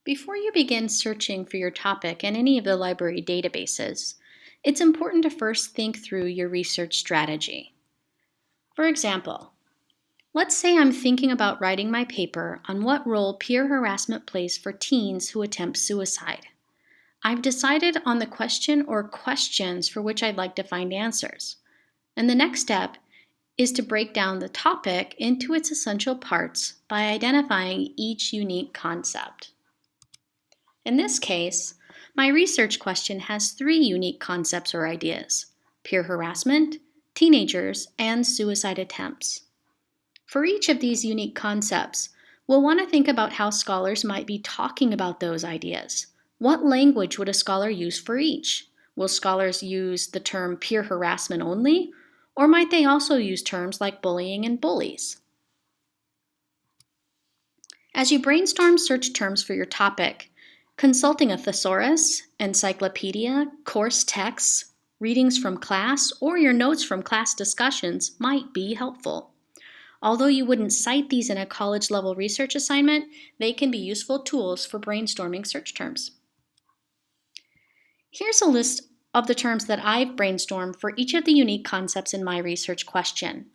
Before you begin searching for your topic in any of the library databases, it's important to first think through your research strategy. For example, let's say I'm thinking about writing my paper on what role peer harassment plays for teens who attempt suicide. I've decided on the question or questions for which I'd like to find answers. And the next step is to break down the topic into its essential parts by identifying each unique concept. In this case, my research question has 3 unique concepts or ideas: peer harassment, teenagers, and suicide attempts. For each of these unique concepts, we'll want to think about how scholars might be talking about those ideas. What language would a scholar use for each? Will scholars use the term peer harassment only, or might they also use terms like bullying and bullies? As you brainstorm search terms for your topic, consulting a thesaurus, encyclopedia, course texts, readings from class, or your notes from class discussions might be helpful. Although you wouldn't cite these in a college-level research assignment, they can be useful tools for brainstorming search terms. Here's a list of the terms that I've brainstormed for each of the unique concepts in my research question.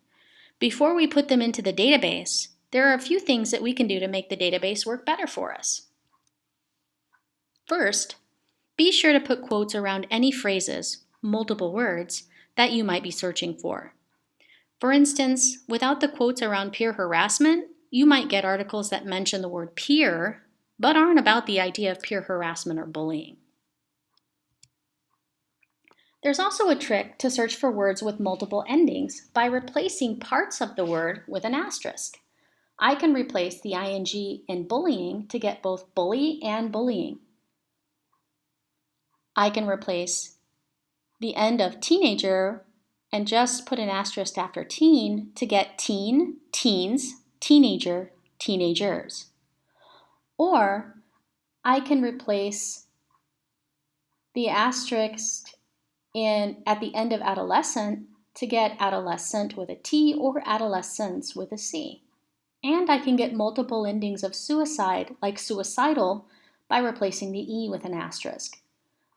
Before we put them into the database, there are a few things that we can do to make the database work better for us. First, be sure to put quotes around any phrases, multiple words, that you might be searching for. For instance, without the quotes around peer harassment, you might get articles that mention the word peer, but aren't about the idea of peer harassment or bullying. There's also a trick to search for words with multiple endings by replacing parts of the word with an asterisk. I can replace the ing in bullying to get both bully and bullying. I can replace the end of teenager and just put an asterisk after teen to get teen, teens, teenager, teenagers. Or I can replace the asterisk at the end of adolescent to get adolescent with a T or adolescence with a C. And I can get multiple endings of suicide, like suicidal, by replacing the E with an asterisk.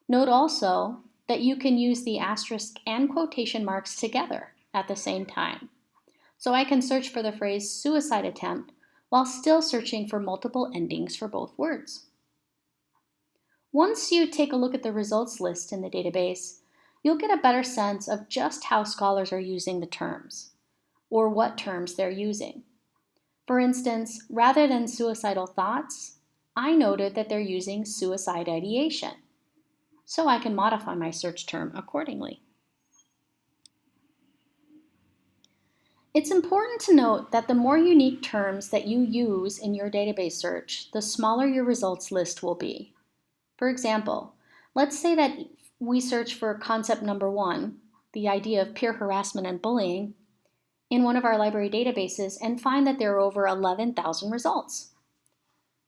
Note also that you can use the asterisk and quotation marks together at the same time. So I can search for the phrase suicide attempt while still searching for multiple endings for both words. Once you take a look at the results list in the database, you'll get a better sense of just how scholars are using the terms, or what terms they're using. For instance, rather than suicidal thoughts, I noted that they're using suicide ideation, so I can modify my search term accordingly. It's important to note that the more unique terms that you use in your database search, the smaller your results list will be. For example, let's say that we search for concept number 1, the idea of peer harassment and bullying, in one of our library databases and find that there are over 11,000 results.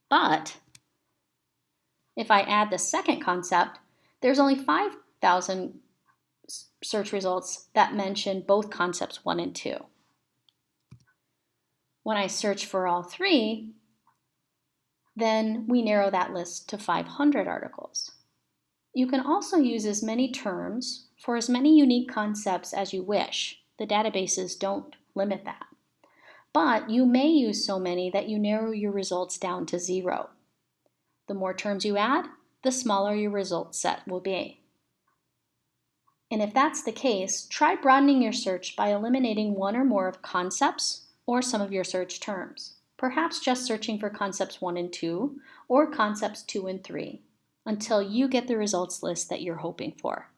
But if I add the second concept, there's only 5,000 search results that mention both concepts 1 and 2. When I search for all 3, then we narrow that list to 500 articles. You can also use as many terms for as many unique concepts as you wish. The databases don't limit that. But you may use so many that you narrow your results down to 0. The more terms you add, the smaller your result set will be. And if that's the case, try broadening your search by eliminating one or more of concepts or some of your search terms. Perhaps just searching for concepts 1 and 2 or concepts 2 and 3 until you get the results list that you're hoping for.